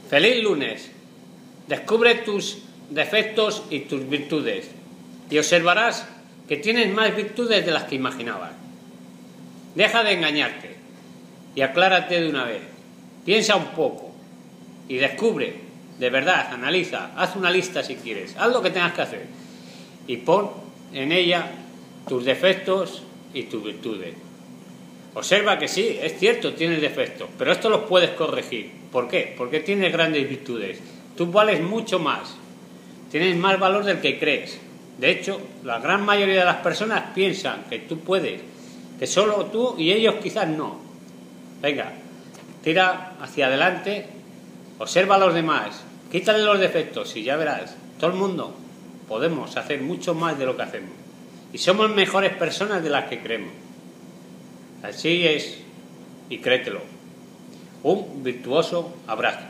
Feliz lunes. Descubre tus defectos y tus virtudes y observarás que tienes más virtudes de las que imaginabas. Deja de engañarte y aclárate de una vez. Piensa un poco y descubre, de verdad, analiza, haz una lista si quieres, haz lo que tengas que hacer y pon en ella tus defectos y tus virtudes. Observa que sí, es cierto, tienes defectos, pero esto los puedes corregir. ¿Por qué? Porque tienes grandes virtudes. Tú vales mucho más, tienes más valor del que crees. De hecho, la gran mayoría de las personas piensan que tú puedes, que solo tú y ellos quizás no. Venga, tira hacia adelante, observa a los demás, quítale los defectos y ya verás, todo el mundo podemos hacer mucho más de lo que hacemos. Y somos mejores personas de las que creemos. Así es, y créetelo. Un virtuoso abrazo.